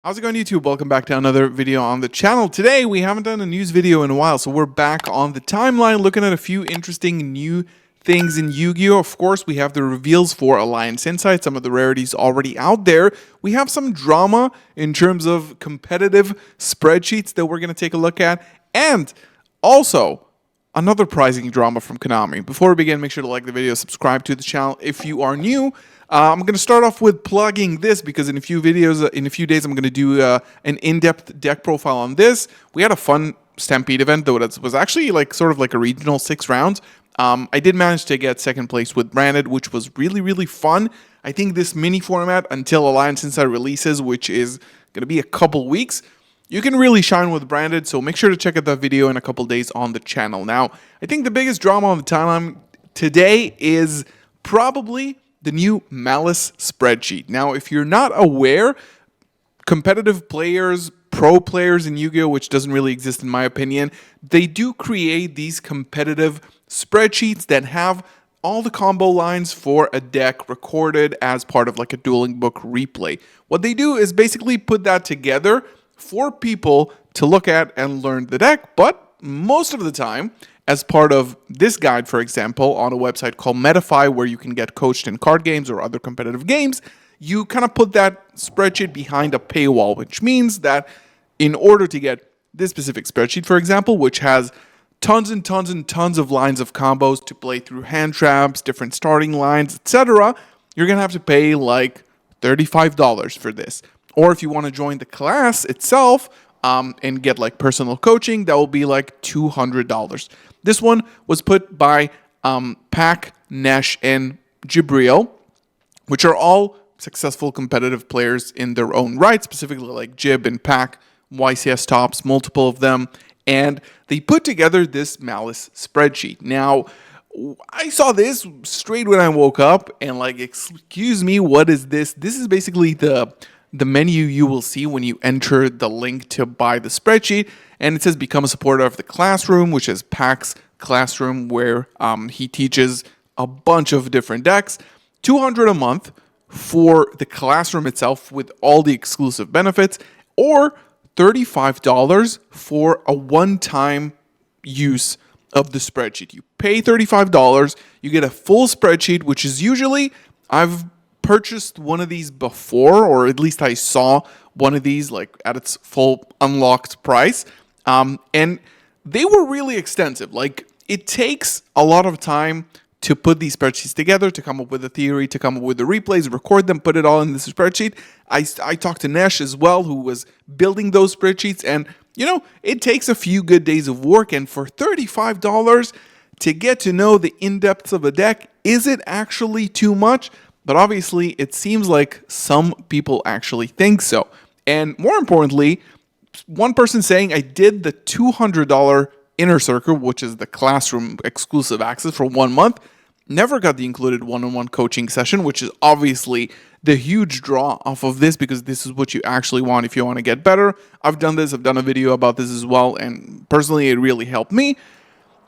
How's it going, YouTube? Welcome back to another video on the channel. Today, we haven't done a news video in a while, so we're back on the timeline looking at a few interesting new things in Yu-Gi-Oh! Of course, we have the reveals for Alliance Insight, some of the rarities already out there. We have some drama in terms of competitive spreadsheets that we're going to take a look at, and also another pricing drama from Konami. Before we begin, make sure to like the video, subscribe to the channel if you are new. I'm going to start off with plugging this because in a few days, I'm going to do an in-depth deck profile on this. We had a fun Stampede event, though it was actually sort of like a regional 6 rounds. I did manage to get second place with Branded, which was really, really fun. I think this mini format, until Alliance Insight releases, which is going to be a couple weeks, you can really shine with Branded, so make sure to check out that video in a couple days on the channel. Now, I think the biggest drama on the timeline today is probably the new Malice spreadsheet. Now, if you're not aware, competitive players, pro players in Yu-Gi-Oh!, which doesn't really exist in my opinion, they do create these competitive spreadsheets that have all the combo lines for a deck recorded as part of like a dueling book replay. What they do is basically put that together for people to look at and learn the deck, but most of the time, as part of this guide, for example, on a website called Metafy, where you can get coached in card games or other competitive games, you kind of put that spreadsheet behind a paywall, which means that in order to get this specific spreadsheet, for example, which has tons and tons and tons of lines of combos to play through hand traps, different starting lines, etc., you're going to have to pay like $35 for this. Or if you want to join the class itself and get like personal coaching, that will be like $200. This one was put by Pac, Nesh, and Jibril, which are all successful competitive players in their own right, specifically like Jib and Pac, YCS tops, multiple of them, and they put together this Malice spreadsheet. Now, I saw this straight when I woke up and like, excuse me, what is this? This is basically the menu you will see when you enter the link to buy the spreadsheet, and it says become a supporter of the classroom, which is Pac's classroom, where he teaches a bunch of different decks. $200 a month for the classroom itself with all the exclusive benefits, or $35 for a one-time use of the spreadsheet. You pay $35, you get a full spreadsheet, which is usually, I've purchased one of these before, or at least I saw one of these like at its full unlocked price, and they were really extensive. Like, it takes a lot of time to put these spreadsheets together, to come up with a theory, to come up with the replays, record them, put it all in this spreadsheet. I talked to Nesh as well, who was building those spreadsheets, and you know, it takes a few good days of work, and for $35 to get to know the in-depths of a deck, is it actually too much? But obviously, it seems like some people actually think so. And more importantly, one person saying, I did the $200 Inner Circle, which is the classroom exclusive access for 1 month, never got the included one-on-one coaching session, which is obviously the huge draw off of this, because this is what you actually want if you want to get better. I've done this, I've done a video about this as well, and personally, it really helped me.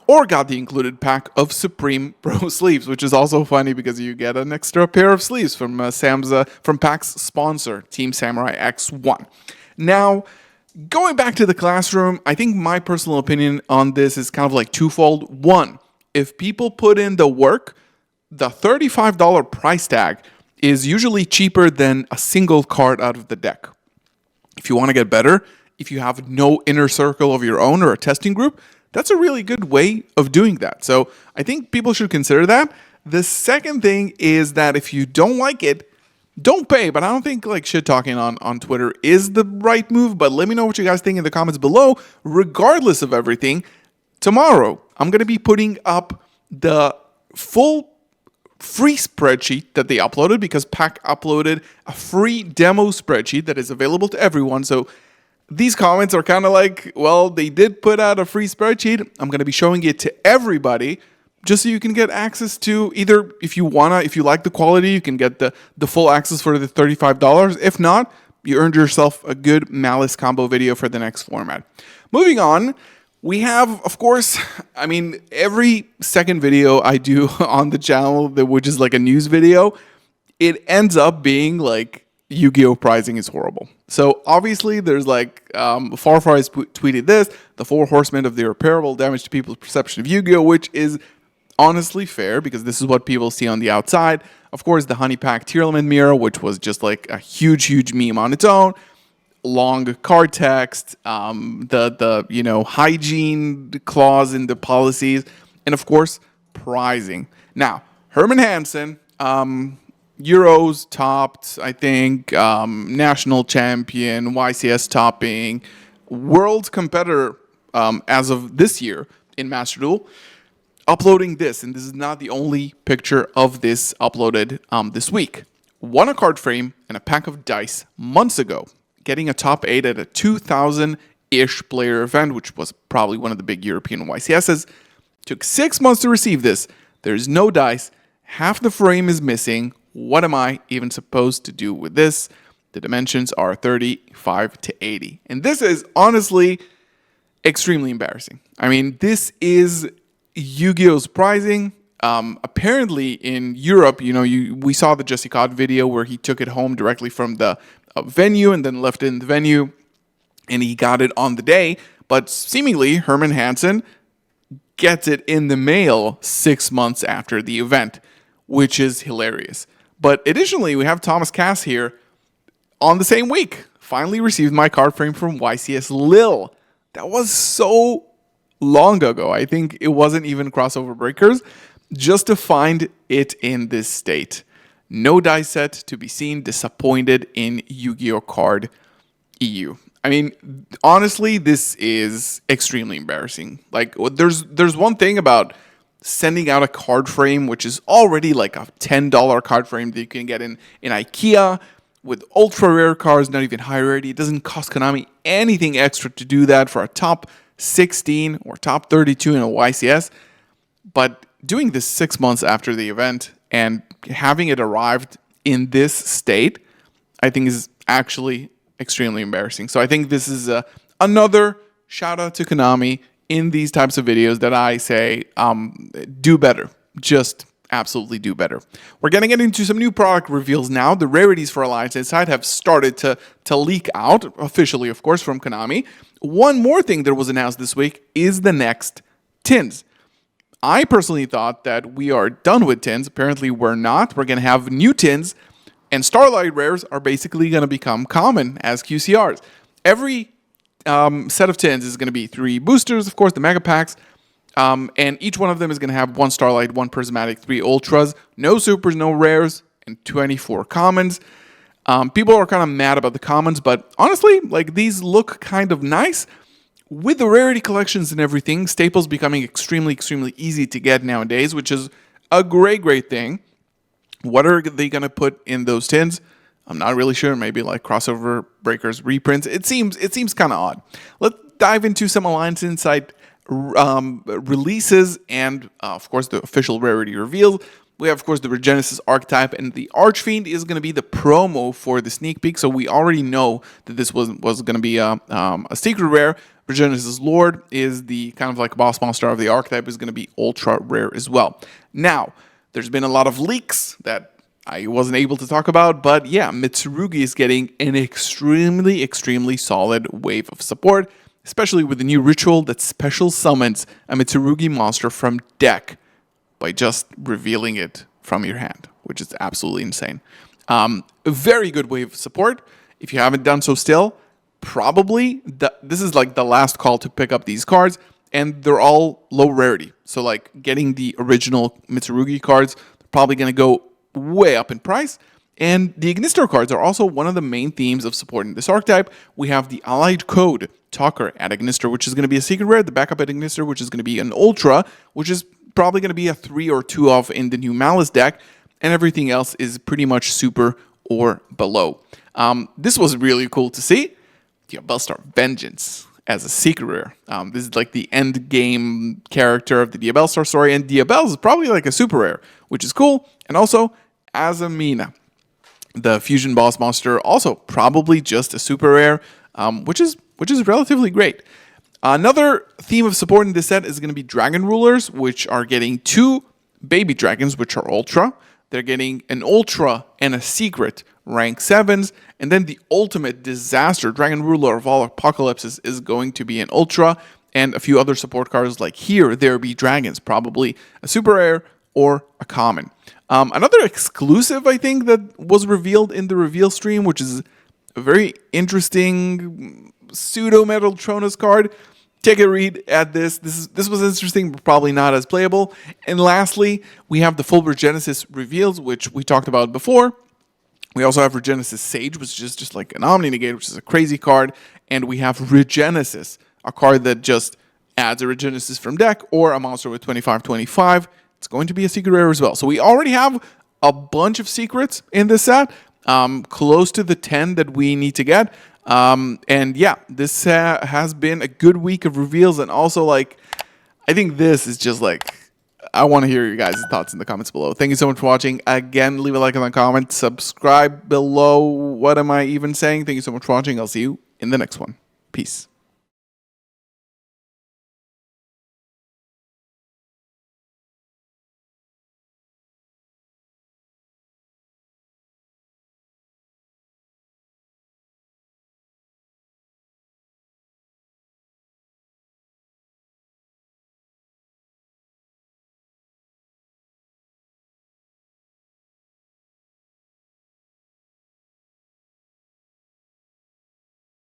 Or got the included pack of Supreme Pro sleeves, which is also funny because you get an extra pair of sleeves from from Pac's sponsor, Team Samurai X1. Now, going back to the classroom, I think my personal opinion on this is kind of like twofold. One, if people put in the work, the $35 price tag is usually cheaper than a single card out of the deck. If you want to get better, if you have no inner circle of your own or a testing group, that's a really good way of doing that. So I think people should consider that. The second thing is that if you don't like it, don't pay. But I don't think like shit talking on Twitter is the right move. But let me know what you guys think in the comments below. Regardless of everything, tomorrow I'm going to be putting up the full free spreadsheet that they uploaded, because Pac uploaded a free demo spreadsheet that is available to everyone. So these comments are kind of like, well, they did put out a free spreadsheet. I'm going to be showing it to everybody just so you can get access to either, if you like the quality, you can get the full access for the $35. If not, you earned yourself a good Malice combo video for the next format. Moving on, we have, of course, I mean, every second video I do on the channel, which is like a news video, it ends up being like Yu-Gi-Oh! Pricing is horrible. So obviously there's like Far has tweeted this, the 4 horsemen of the irreparable damage to people's perception of Yu-Gi-Oh, which is honestly fair because this is what people see on the outside. Of course, the Honey Pack tier limit mirror, which was just like a huge meme on its own. Long card text, the hygiene clause in the policies, and of course pricing. Now, Herman Hansen, Euros topped, I think, national champion, YCS topping, world competitor as of this year in Master Duel, uploading this, and this is not the only picture of this uploaded this week. Won a card frame and a pack of dice months ago, getting a top 8 at a 2,000-ish player event, which was probably one of the big European YCSs. Took 6 months to receive this. There's no dice. Half the frame is missing. What am I even supposed to do with this? The dimensions are 35 to 80. And this is honestly extremely embarrassing. I mean, this is Yu-Gi-Oh's pricing. Apparently in Europe, we saw the Jesse Cod video where he took it home directly from the venue and then left it in the venue and he got it on the day. But seemingly Herman Hansen gets it in the mail 6 months after the event, which is hilarious. But additionally, we have Thomas Cass here on the same week. Finally received my card frame from YCS Lille. That was so long ago. I think it wasn't even Crossover Breakers. Just to find it in this state. No dice set to be seen. Disappointed in Yu-Gi-Oh! Card EU. I mean, honestly, this is extremely embarrassing. Like, there's one thing about sending out a card frame, which is already like a $10 card frame that you can get in IKEA with ultra rare cards, not even high rarity. It doesn't cost Konami anything extra to do that for a top 16 or top 32 in a YCS. But doing this 6 months after the event and having it arrived in this state, I think is actually extremely embarrassing. So I think this is another shout out to Konami in these types of videos that I say do better. Just absolutely do better. We're going to get into some new product reveals now. The rarities for Alliance Inside have started to leak out, officially, of course, from Konami. One more thing that was announced this week is the next tins. I personally thought that we are done with tins. Apparently, we're not. We're going to have new tins, and Starlight Rares are basically going to become common as QCRs. Every set of tins is going to be 3 boosters, of course, the Mega Packs, and each one of them is going to have 1 Starlight, 1 Prismatic, 3 Ultras, no Supers, no Rares, and 24 Commons. People are kind of mad about the Commons, but honestly, like, these look kind of nice. With the rarity collections and everything, staples becoming extremely easy to get nowadays, which is a great thing. What are they going to put in those tins? I'm not really sure. Maybe like Crossover Breakers reprints. It seems kind of odd. Let's dive into some Alliance Inside releases and, of course, the official rarity reveals. We have, of course, the Regenesis archetype, and the Archfiend is going to be the promo for the sneak peek. So we already know that this was going to be a secret rare. Regenesis Lord is the kind of like boss monster of the archetype, is going to be ultra rare as well. Now, there's been a lot of leaks that I wasn't able to talk about, but yeah, Mitsurugi is getting an extremely solid wave of support, especially with the new ritual that special summons a Mitsurugi monster from deck by just revealing it from your hand, which is absolutely insane. A very good wave of support. If you haven't done so still, probably this is like the last call to pick up these cards, and they're all low rarity. So like getting the original Mitsurugi cards, they're probably going to go way up in price. And the Ignister cards are also one of the main themes of supporting this archetype. We have the Allied Code Talker at Ignister, which is going to be a secret rare. The backup at Ignister, which is going to be an Ultra, which is probably going to be a 3 or 2 of in the new Malice deck. And everything else is pretty much super or below. This was really cool to see. Diabellstar Vengeance as a secret rare. This is like the end game character of the Diabellstar story, and Diabell is probably like a super rare, which is cool. And also Azamina, the fusion boss monster, also probably just a super rare, which is relatively great. Another theme of support in this set is going to be Dragon Rulers, which are getting 2 baby dragons, which are ultra. they're getting an Ultra and a Secret, rank 7s, and then the ultimate disaster, Dragon Ruler of all Apocalypses, is going to be an Ultra, and a few other support cards like Here There Be Dragons, probably a super rare or a common. Another exclusive, I think, that was revealed in the reveal stream, which is a very interesting pseudo Metal Tronus card. Take a read at this. This was interesting, but probably not as playable. And lastly, we have the full Regenesis reveals, which we talked about before. We also have Regenesis Sage, which is just like an Omni Negate, which is a crazy card. And we have Regenesis, a card that just adds a Regenesis from deck or a monster with 25/25. It's going to be a secret rare as well. So we already have a bunch of secrets in this set, close to the 10 that we need to get. And yeah, this has been a good week of reveals. And also, like, I think this is just like, I want to hear your guys' thoughts in the comments below. Thank you so much for watching. Again, leave a like in the comment. Subscribe below. What am I even saying? Thank you so much for watching. I'll see you in the next one. Peace.